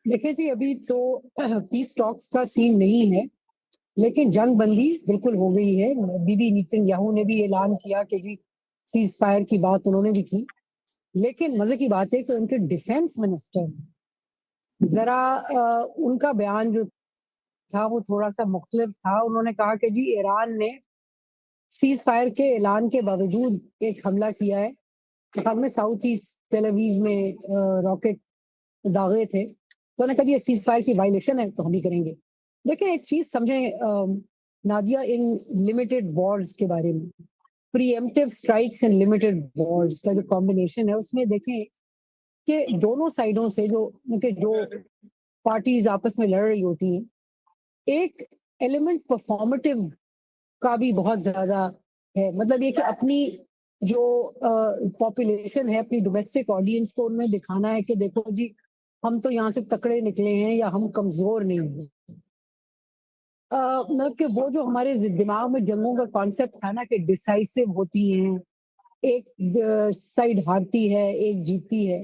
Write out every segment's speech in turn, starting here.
دیکھیں جی ابھی تو پیس ٹاکس کا سین نہیں ہے، لیکن جنگ بندی بالکل ہو گئی ہے. بی بی نیتن یاہو نے بھی اعلان کیا کہ جی سیز فائر کی بات انہوں نے بھی کی. لیکن مزے کی بات ہے کہ ان کے ڈیفense منسٹر ذرا ان کا بیان جو تھا وہ تھوڑا سا مختلف تھا. انہوں نے کہا کہ جی ایران نے سیز فائر کے اعلان کے باوجود ایک حملہ کیا ہے. میں ساؤتھ ایسٹ ٹیل اویو میں راکٹ داغے تھے، تو نے کہا جی یہ سیز فائر کی وائلیشن ہے تو ہم بھی کریں گے. دیکھیں ایک چیز سمجھیں نادیہ، ان لمیٹڈ وارز کے بارے میں، پری ایمپٹیو اسٹرائکس اینڈ لمیٹڈ وارز کا جو کمبینیشن ہے اس میں دیکھیں کہ دونوں سائڈوں سے جو پارٹیز آپس میں لڑ رہی ہوتی ہیں، ایک ایلیمنٹ پرفارمیٹیو کا بھی بہت زیادہ ہے. مطلب یہ کہ اپنی جو پاپولیشن ہے، اپنی ڈومیسٹک آڈینس کو انہیں دکھانا ہے کہ دیکھو جی ہم تو یہاں سے تکڑے نکلے ہیں یا ہم کمزور نہیں ہیں. مطلب کہ وہ جو ہمارے دماغ میں جنگوں کا کانسیپٹ تھا نا کہ ڈیسائسو ہوتی ہیں، ایک سائڈ ہارتی ہے ایک جیتتی ہے،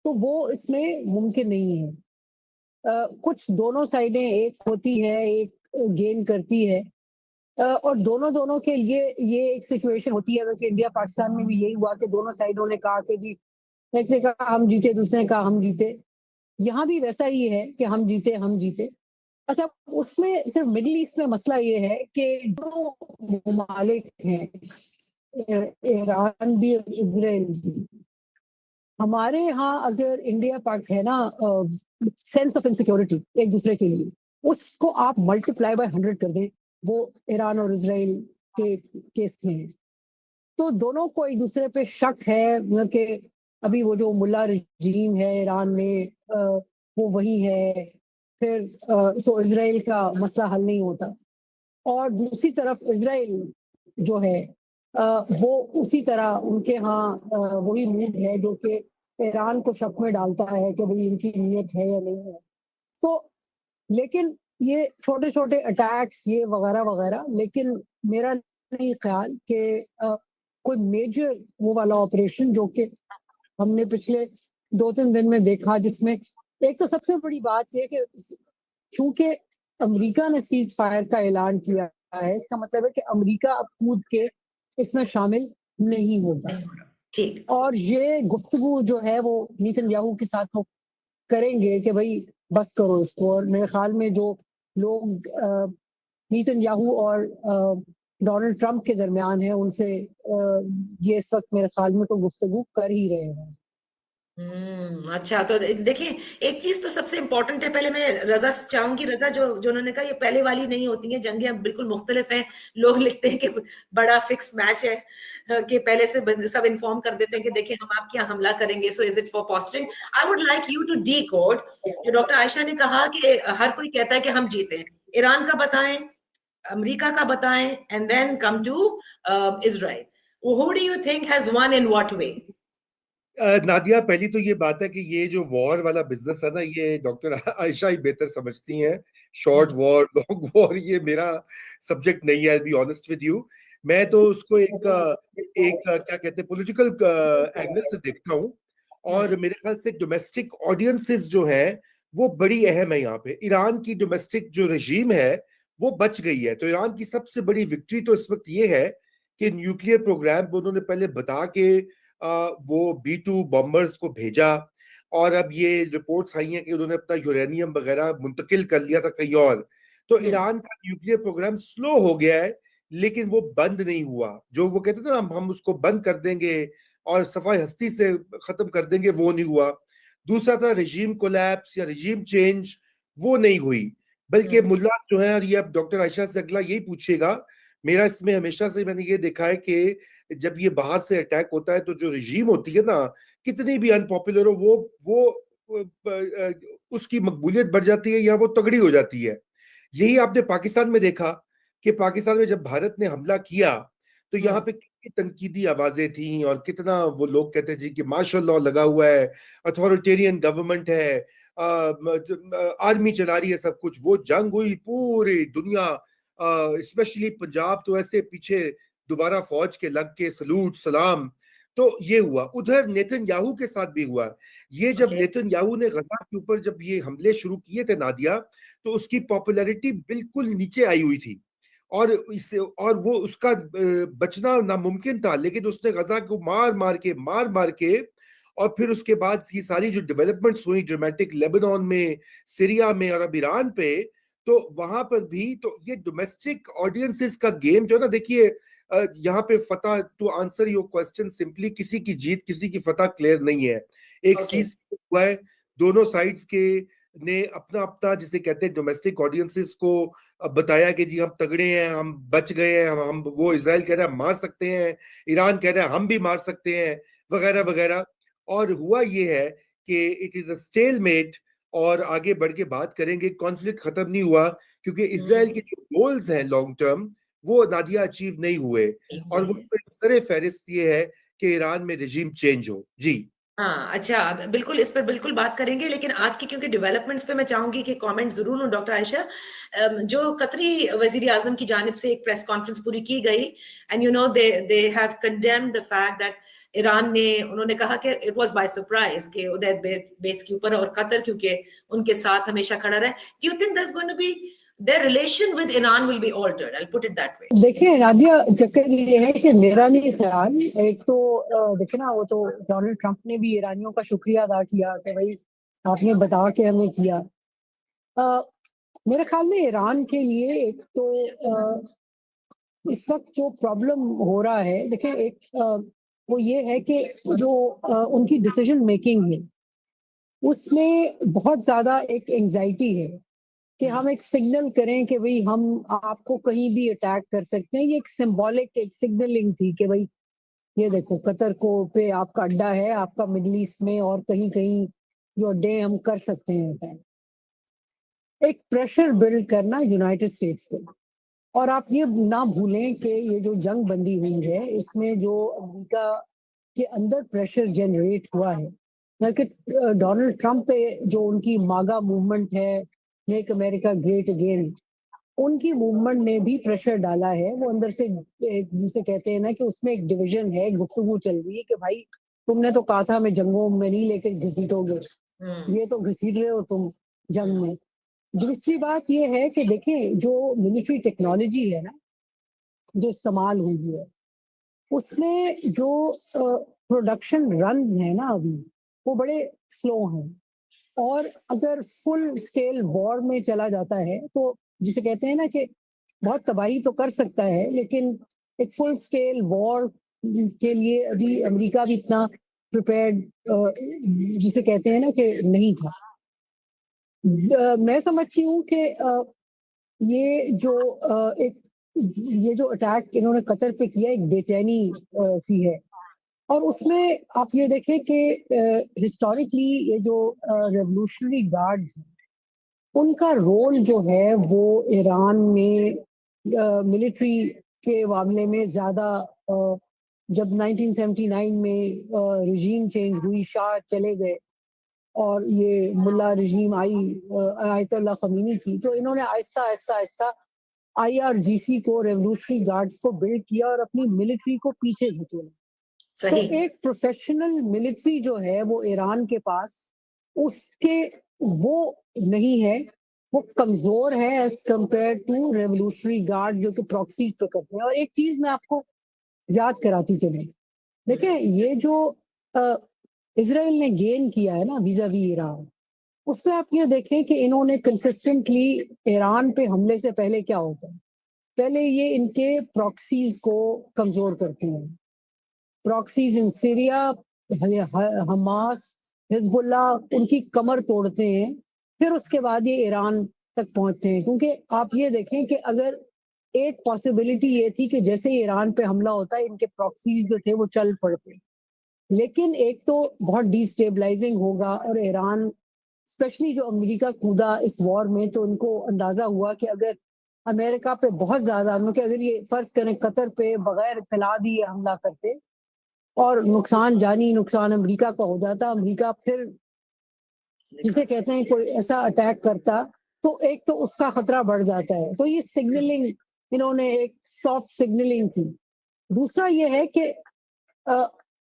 تو وہ اس میں ممکن نہیں ہے. کچھ دونوں سائڈیں ایک ہوتی ہے، ایک گین کرتی ہے، اور دونوں کے لیے یہ ایک سچویشن ہوتی ہے کہ انڈیا پاکستان میں بھی یہی ہوا کہ دونوں سائڈوں نے کہا کہ جی ایک نے کہا ہم جیتے، دوسرے نے کہا ہم جیتے. یہاں بھی ویسا ہی ہے کہ ہم جیتے ہم جیتے. اچھا اس میں صرف مڈل ایسٹ میں مسئلہ یہ ہے کہ جو ممالک ہیں، ایران بھی اسرائیل بھی، ہمارے ہاں اگر انڈیا پاک ہے نا سینس آف انسیکیورٹی ایک دوسرے کے لیے، اس کو آپ ملٹیپلائی بائی 100 کر دیں، وہ ایران اور اسرائیل کے کیس میں ہے. تو دونوں کو ایک دوسرے پہ شک ہے. مطلب کہ ابھی وہ جو ملا رجیم ہے ایران میں وہ وہی ہے، پھر سو اسرائیل کا مسئلہ حل نہیں ہوتا. اور دوسری طرف اسرائیل جو ہے وہ اسی طرح ان کے ہاں وہی موڈ ہے جو کہ ایران کو شک میں ڈالتا ہے کہ بھئی ان کی نیت ہے یا نہیں ہے. تو لیکن یہ چھوٹے چھوٹے اٹیکس یہ وغیرہ وغیرہ، لیکن میرا نہیں خیال کہ کوئی میجر وہ والا آپریشن جو کہ ہم نے پچھلے 2-3 دن میں دیکھا، جس میں ایک تو سب سے بڑی بات یہ کہ چونکہ امریکہ نے سیز فائر کا اعلان کیا ہے، اس کا مطلب ہے کہ امریکہ اب کود کے اس میں شامل نہیں ہوگا. ٹھیک، اور یہ گفتگو جو ہے وہ نیتن یاہو کے ساتھ وہ کریں گے کہ بھائی بس کرو اس کو. اور میرے خیال میں جو لوگ نیتن یاہو اور ڈونلڈ ٹرمپ کے درمیان ہے ان سے یہ اس وقت میرے خیال میں تو گفتگو کر ہی رہے ہیں. اچھا تو دیکھیں ایک چیز تو سب سے امپورٹنٹ ہے. پہلے میں رضا چاہوں گی، رضا جو انہوں نے کہا یہ پہلے والی نہیں ہوتی ہیں جنگیں، بالکل مختلف ہیں. لوگ لکھتے ہیں کہ بڑا فکس میچ ہے کہ پہلے سے سب انفارم کر دیتے ہیں کہ دیکھیں ہم آپ کے یہاں حملہ کریں گے، so is it for posturing. I would like you to decode جو ڈاکٹر عائشہ نے کہا کہ ہر کوئی کہتا ہے کہ ہم جیتے ہیں. ایران کا بتائیں، امریکہ کا بتائیں، and then come to Israel. Who do you think has won in what way? Nadia پہلی تو یہ بات ہے کہ یہ جو وار والا بزنس ہے نا، یہ ڈاکٹر عائشہ ہی بہتر سمجھتی ہیں. شارٹ وار، لانگ وار، یہ میرا سبجیکٹ نہیں ہے. بی آنسٹ ود یو، میں تو اس کو ایک کیا کہتے ہیں پولیٹیکل اینگل سے دیکھتا ہوں. اور میرے خیال سے ڈومیسٹک آڈینسز جو ہیں وہ بڑی اہم ہے یہاں پہ. ایران کی ڈومیسٹک جو رژیم ہے وہ بچ گئی ہے. تو ایران کی سب سے بڑی وکٹری تو اس وقت یہ ہے کہ نیوکلیئر پروگرام انہوں نے پہلے بتا کے وہ B-2 بمبرز کو بھیجا، اور اب یہ رپورٹس آئی ہیں کہ انہوں نے اپنا یورینیم وغیرہ منتقل کر لیا تھا کہیں اور. تو ایران کا نیوکلیئر پروگرام سلو ہو گیا ہے، لیکن وہ بند نہیں ہوا. جو وہ کہتے تھے نا ہم اس کو بند کر دیں گے اور صفائی ہستی سے ختم کر دیں گے، وہ نہیں ہوا. دوسرا تھا رژیم کولیپس یا رژیم چینج، وہ نہیں ہوئی. بلکہ ملا جو ہیں، اور یہ اب ڈاکٹر عائشہ سے اگلا یہی پوچھے گا، میرا اس میں ہمیشہ سے میں نے یہ دیکھا ہے کہ جب یہ باہر سے اٹیک ہوتا ہے تو جو رژیم ہوتی ہے نا، کتنی بھی ان پاپولر ہو، وہ اس کی مقبولیت بڑھ جاتی ہے یا وہ تگڑی ہو جاتی ہے. یہی آپ نے پاکستان میں دیکھا کہ پاکستان میں جب بھارت نے حملہ کیا تو یہاں پہ کتنی تنقیدی آوازیں تھیں، اور کتنا وہ لوگ کہتے جی کہ مارشل لا لگا ہوا ہے، اتھارٹیرین گورنمنٹ ہے، آرمی چلا رہی ہے سب کچھ. وہ جنگ ہوئی پوری دنیا، اسپیشلی پنجاب تو ایسے پیچھے دوبارہ فوج کے لگ کے سلوٹ سلام. تو یہ ہوا. ادھر نیتن یاہو کے ساتھ بھی ہوا. یہ جب Okay. نیتن یاہو نے غزہ کے اوپر جب یہ حملے شروع کیے تھے نادیہ, تو اس کی پاپولیرٹی بالکل نیچے آئی ہوئی تھی, اور وہ اس کا بچنا ناممکن تھا, لیکن اس نے غزہ کو مار مار کے اور پھر اس کے بعد یہ ساری جو ڈیولپمنٹس ہوئی ڈرامیٹک لیبنان میں, سیریا میں اور اب ایران پہ, تو وہاں پر بھی تو یہ ڈومیسٹک آڈینسز کا گیم جو نا, دیکھیے یہاں پہ فتح, to answer your question simply, کسی کی جیت کسی کی فتح کلیئر نہیں ہے. ایک چیز ہوا ہے, دونوں سائڈز کے نے اپنا جسے کہتے ہیں ڈومیسٹک آڈینسز کو بتایا کہ جی ہم تگڑے ہیں, ہم بچ گئے ہیں, ہم وہ اسرائیل کہہ رہا ہے ہم مار سکتے ہیں, ایران کہہ رہا ہے ہم بھی مار سکتے ہیں, وغیرہ وغیرہ. اور ہوا یہ ہے کہ it is a stalemate, اور آگے بڑھ کے بات کریں گے. کانفلکٹ ختم نہیں ہوا کیونکہ اسرائیل کے جو گولز ہیں لانگ ٹرم وہ نادیہ اچیو نہیں ہوئے, اور وہ سر فہرست یہ ہے کہ ایران میں رجیم چینج ہو. جی ہاں اچھا, بالکل اس پر بالکل بات کریں گے, لیکن آج کی کیونکہ ڈیولپمنٹس پہ میں چاہوں گی کہ کامنٹ ضرور ہوں. ڈاکٹر عائشہ, جو قطری وزیر اعظم کی جانب سے ایک پریس کانفرنس پوری کی گئی, and you know they have condemned the fact that Iran نے, انہوں نے کہا کہ اٹ واز بائی سرپرائز کہ ادیر بیس کے اوپر, اور قطر کیونکہ ان کے ساتھ ہمیشہ کھڑا رہے. Do you think there's going to be their relation with Iran will be altered? I'll put it that way. دیکھیں نادیہ, چکر یہ ہے کہ میرا نہیں خیال, ایک تو دیکھیں نا, وہ تو ڈونلڈ ٹرمپ نے بھی ایرانیوں کا شکریہ ادا کیا کہ بھائی آپ نے بتا کے ہمیں کیا. میرے خیال میں ایران کے لیے ایک تو اس وقت جو پرابلم ہو رہا ہے, دیکھیں ایک وہ یہ ہے کہ جو ان کی ڈیسیژن میکنگ ہے اس میں بہت زیادہ ایک انگزائٹی ہے کہ ہم ایک سگنل کریں کہ بھئی ہم آپ کو کہیں بھی اٹیک کر سکتے ہیں. یہ ایک سمبولک ایک سگنلنگ تھی کہ بھئی یہ دیکھو قطر کو پہ آپ کا اڈا ہے, آپ کا مڈل ایسٹ میں اور کہیں کہیں جو اڈے ہم کر سکتے ہیں. ایک پریشر بلڈ کرنا یونائٹڈ اسٹیٹس پہ. اور آپ یہ نہ بھولیں کہ یہ جو جنگ بندی ہوئی ہے اس میں جو امریکہ کے اندر پریشر جنریٹ ہوا ہے, کہ ڈونلڈ ٹرمپ پہ جو ان کی ماگا موومنٹ ہے, میک امریکہ گریٹ اگین, ان کی موومنٹ نے بھی پریشر ڈالا ہے. وہ اندر سے جسے کہتے ہیں نا کہ اس میں ایک ڈویژن ہے, گفتگو چل رہی ہے کہ بھائی تم نے تو کہا تھا میں جنگوں میں نہیں لے کے گھسیٹو گے, یہ تو گھسیٹ رہے ہو تم جنگ میں. دوسری بات یہ ہے کہ دیکھیں جو ملٹری ٹیکنالوجی ہے نا جو استعمال ہوئی ہے, اس میں جو پروڈکشن رنز ہیں نا ابھی وہ بڑے سلو ہیں. اور اگر فل اسکیل وار میں چلا جاتا ہے تو جسے کہتے ہیں نا کہ بہت تباہی تو کر سکتا ہے, لیکن ایک فل اسکیل وار کے لیے ابھی امریکہ بھی اتنا پریپیئرڈ جسے کہتے ہیں نا کہ نہیں تھا. میں سمجھتی ہوں کہ یہ جو ایک یہ جو اٹیک انہوں نے قطر پہ کیا ایک بے چینی سی ہے, اور اس میں آپ یہ دیکھیں کہ ہسٹوریکلی یہ جو ریولوشنری گارڈز ہیں ان کا رول جو ہے وہ ایران میں ملٹری کے معاملے میں زیادہ, جب 1979 میں رجیم چینج ہوئی, شاہ چلے گئے اور یہ ملا رجیم آئی آیت اللہ خمینی کی, تو انہوں نے آہستہ آہستہ آہستہ آئی آر جی سی کو, ریولوشنری گارڈز کو بلڈ کیا اور اپنی ملٹری کو پیچھے دھکیلا. تو ایک پروفیشنل ملٹری جو ہے وہ ایران کے پاس اس کے وہ نہیں ہے, وہ کمزور ہے as compare to revolutionary guard جو کہ پراکسیز پہ کرتے ہیں. اور ایک چیز میں آپ کو یاد کراتی چلیں, دیکھیں یہ جو اسرائیل نے گین کیا ہے نا ویزا وی ایران, اس میں آپ یہ دیکھیں کہ انہوں نے کنسسٹنٹلی ایران پہ حملے سے پہلے کیا ہوتا ہے, پہلے یہ ان کے پراکسیز کو کمزور کرتے ہیں. پراکسیز ان سیریا, حماس, حزب اللہ, ان کی کمر توڑتے ہیں, پھر اس کے بعد یہ ایران تک پہنچتے ہیں. کیونکہ آپ یہ دیکھیں کہ اگر ایک پاسبلٹی یہ تھی کہ جیسے ہی ایران پہ حملہ ہوتا ہے ان کے پراکسیز جو تھے وہ چل پڑتے, لیکن ایک تو بہت ڈی اسٹیبلائزنگ ہوگا, اور ایران اسپیشلی جو امریکہ کودا اس وار میں, تو ان کو اندازہ ہوا کہ اگر امریکہ پہ بہت زیادہ, کہ اگر یہ فرض کریں قطر پہ بغیر اطلاع دیے حملہ کرتے اور نقصان جانی نقصان امریکہ کا ہو جاتا, امریکہ پھر جسے کہتے ہیں کوئی ایسا اٹیک کرتا, تو ایک تو اس کا خطرہ بڑھ جاتا ہے. تو یہ سگنلنگ انہوں نے ایک سافٹ سگنلنگ تھی. دوسرا یہ ہے کہ